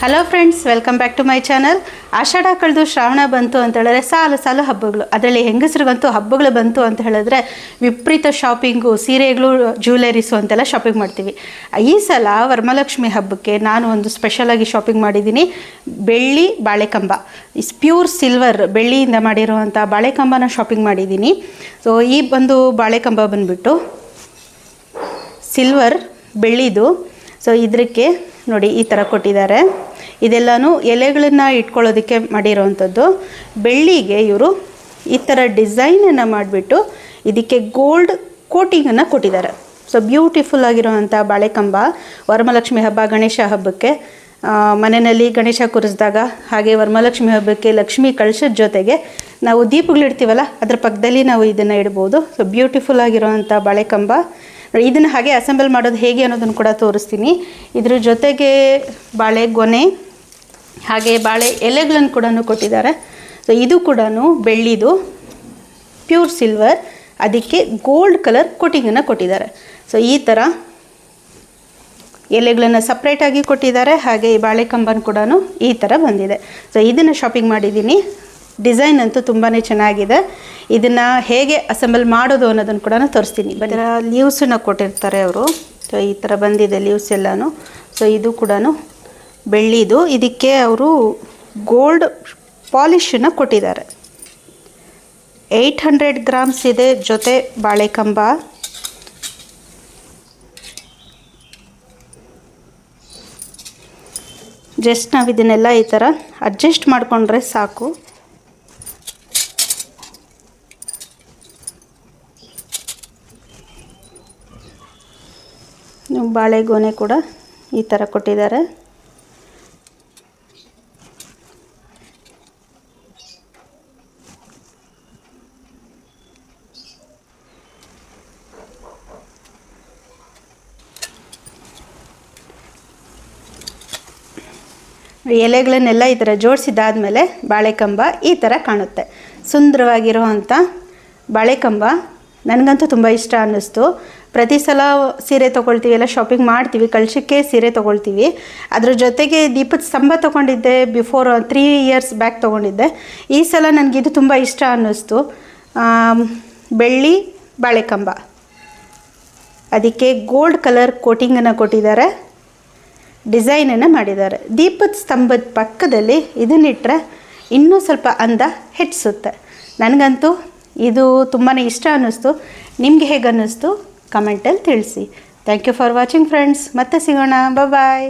Hello friends, welcome back to my channel. Ashadha ಕಳೆದು ಶ್ರಾವಣ ಬಂತು ಅಂತ ಹೇಳಿದ್ರೆ ಸಾಲು ಹಬ್ಬಗಳು. ಅದರಲ್ಲಿ ಹೆಂಗಸರಿಗಂತೂ ಹಬ್ಬಗಳು ಬಂತು ಅಂತ ಹೇಳಿದ್ರೆ ವಿಪರೀತ ಶಾಪಿಂಗು, ಸೀರೆಗಳು, ಜ್ಯುವೆಲರೀಸು ಅಂತೆಲ್ಲ ಶಾಪಿಂಗ್ ಮಾಡ್ತೀವಿ. ಈ ಸಲ ವರಮಹಾಲಕ್ಷ್ಮಿ ಹಬ್ಬಕ್ಕೆ ನಾನು ಒಂದು ಸ್ಪೆಷಲಾಗಿ ಶಾಪಿಂಗ್ ಮಾಡಿದ್ದೀನಿ. ಬೆಳ್ಳಿ ಬಾಳೆಕಂಬ, ಪ್ಯೂರ್ ಸಿಲ್ವರ್ ಬೆಳ್ಳಿಯಿಂದ ಮಾಡಿರುವಂಥ ಬಾಳೆಕಂಬನ ಶಾಪಿಂಗ್ ಮಾಡಿದ್ದೀನಿ. ಸೊ ಈ ಒಂದು ಬಾಳೆಕಂಬ ಬಂದುಬಿಟ್ಟು ಸಿಲ್ವರ್ ಬೆಳ್ಳಿದು. ಸೊ ಇದಕ್ಕೆ ನೋಡಿ ಈ ಥರ ಕೊಟ್ಟಿದ್ದಾರೆ. ಇದೆಲ್ಲನೂ ಎಲೆಗಳನ್ನು ಇಟ್ಕೊಳ್ಳೋದಕ್ಕೆ ಮಾಡಿರೋವಂಥದ್ದು. ಬೆಳ್ಳಿಗೆ ಇವರು ಈ ಥರ ಡಿಸೈನನ್ನು ಮಾಡಿಬಿಟ್ಟು ಇದಕ್ಕೆ ಗೋಲ್ಡ್ ಕೋಟಿಂಗನ್ನು ಕೊಟ್ಟಿದ್ದಾರೆ. ಸೊ ಬ್ಯೂಟಿಫುಲ್ ಆಗಿರೋವಂಥ ಬಾಳೆಕಂಬ ವರಮಹಾಲಕ್ಷ್ಮಿ ಹಬ್ಬ, ಗಣೇಶ ಹಬ್ಬಕ್ಕೆ ಮನೆಯಲ್ಲಿ ಗಣೇಶ ಕೂರಿಸಿದಾಗ, ಹಾಗೆ ವರಮಹಾಲಕ್ಷ್ಮಿ ಹಬ್ಬಕ್ಕೆ ಲಕ್ಷ್ಮಿ ಕಳಶದ ಜೊತೆಗೆ ನಾವು ದೀಪಗಳಿಡ್ತೀವಲ್ಲ, ಅದ್ರ ಪಕ್ಕದಲ್ಲಿ ನಾವು ಇದನ್ನು ಇಡ್ಬೋದು. ಸೊ ಬ್ಯೂಟಿಫುಲ್ ಆಗಿರೋವಂಥ ಬಾಳೆಕಂಬ. ಇದನ್ನು ಹಾಗೆ ಅಸೆಂಬಲ್ ಮಾಡೋದು ಹೇಗೆ ಅನ್ನೋದನ್ನು ಕೂಡ ತೋರಿಸ್ತೀನಿ. ಇದ್ರ ಜೊತೆಗೆ ಬಾಳೆ ಗೊನೆ ಹಾಗೆ ಬಾಳೆ ಎಲೆಗಳನ್ನು ಕೂಡ ಕೊಟ್ಟಿದ್ದಾರೆ. ಸೊ ಇದು ಕೂಡ ಬೆಳ್ಳಿದು ಪ್ಯೂರ್ ಸಿಲ್ವರ್, ಅದಕ್ಕೆ ಗೋಲ್ಡ್ ಕಲರ್ ಕೋಟಿಂಗನ್ನು ಕೊಟ್ಟಿದ್ದಾರೆ. ಸೊ ಈ ಥರ ಎಲೆಗಳನ್ನು ಸಪ್ರೇಟಾಗಿ ಕೊಟ್ಟಿದ್ದಾರೆ. ಹಾಗೆ ಈ ಬಾಳೆಕಂಬನ ಕೂಡ ಈ ಥರ ಬಂದಿದೆ. ಸೊ ಇದನ್ನು ಶಾಪಿಂಗ್ ಮಾಡಿದ್ದೀನಿ. ಡಿಸೈನ್ ಅಂತೂ ತುಂಬಾ ಚೆನ್ನಾಗಿದೆ. ಇದನ್ನು ಹೇಗೆ ಅಸೆಂಬಲ್ ಮಾಡೋದು ಅನ್ನೋದನ್ನು ಕೂಡ ತೋರಿಸ್ತೀನಿ. ಇದರ ಲೀವ್ಸನ್ನು ಕೊಟ್ಟಿರ್ತಾರೆ ಅವರು. ಸೊ ಈ ಥರ ಬಂದಿದೆ ಲೀವ್ಸ್ ಎಲ್ಲನೂ. ಸೊ ಇದು ಕೂಡ ಬೆಳ್ಳಿದು, ಇದಕ್ಕೆ ಅವರು ಗೋಲ್ಡ್ ಪಾಲಿಶನ್ನು ಕೊಟ್ಟಿದ್ದಾರೆ. 800 ಗ್ರಾಮ್ಸ್ ಇದೆ ಜೊತೆ ಬಾಳೆಕಂಬ. ಜಸ್ಟ್ ನಾವು ಇದನ್ನೆಲ್ಲ ಈ ಥರ ಅಡ್ಜಸ್ಟ್ ಮಾಡಿಕೊಂಡ್ರೆ ಸಾಕು. ಬಾಳೆಗೊನೆ ಕೂಡ ಈ ಥರ ಕೊಟ್ಟಿದ್ದಾರೆ. ಎಲೆಗಳನ್ನೆಲ್ಲ ಈ ಥರ ಜೋಡಿಸಿದಾದ್ಮೇಲೆ ಬಾಳೆಕಂಬ ಈ ಥರ ಕಾಣುತ್ತೆ. ಸುಂದರವಾಗಿರುವಂಥ ಬಾಳೆಕಂಬ ನನಗಂತೂ ತುಂಬ ಇಷ್ಟ ಅನ್ನಿಸ್ತು. ಪ್ರತಿ ಸಲ ಸೀರೆ ತೊಗೊಳ್ತೀವಿ, ಶಾಪಿಂಗ್ ಮಾಡ್ತೀವಿ, ಕಳಶಕ್ಕೆ ಸೀರೆ ತೊಗೊಳ್ತೀವಿ. ಅದ್ರ ಜೊತೆಗೆ ದೀಪದ ಸ್ತಂಭ ತೊಗೊಂಡಿದ್ದೆ, ಬಿಫೋರ್ 3 ಇಯರ್ಸ್ ಬ್ಯಾಕ್ ತೊಗೊಂಡಿದ್ದೆ. ಈ ಸಲ ನನಗಿದು ತುಂಬ ಇಷ್ಟ ಅನ್ನಿಸ್ತು. ಬೆಳ್ಳಿ ಬಾಳೆಕಂಬ, ಅದಕ್ಕೆ ಗೋಲ್ಡ್ ಕಲರ್ ಕೋಟಿಂಗನ್ನು ಕೊಟ್ಟಿದ್ದಾರೆ, ಡಿಸೈನನ್ನು ಮಾಡಿದ್ದಾರೆ. ದೀಪದ ಸ್ತಂಭದ ಪಕ್ಕದಲ್ಲಿ ಇದನ್ನಿಟ್ಟರೆ ಇನ್ನೂ ಸ್ವಲ್ಪ ಅಂದ ಹೆಚ್ಚಿಸುತ್ತೆ. ನನಗಂತೂ ಇದು ತುಂಬಾ ಇಷ್ಟ ಅನ್ನಿಸ್ತು. ನಿಮಗೆ ಹೇಗೆ ಅನ್ನಿಸ್ತು ಕಮೆಂಟಲ್ಲಿ ತಿಳಿಸಿ. Thank you for watching friends. ಮತ್ತೆ ಸಿಗೋಣ. ಬಾಯ್.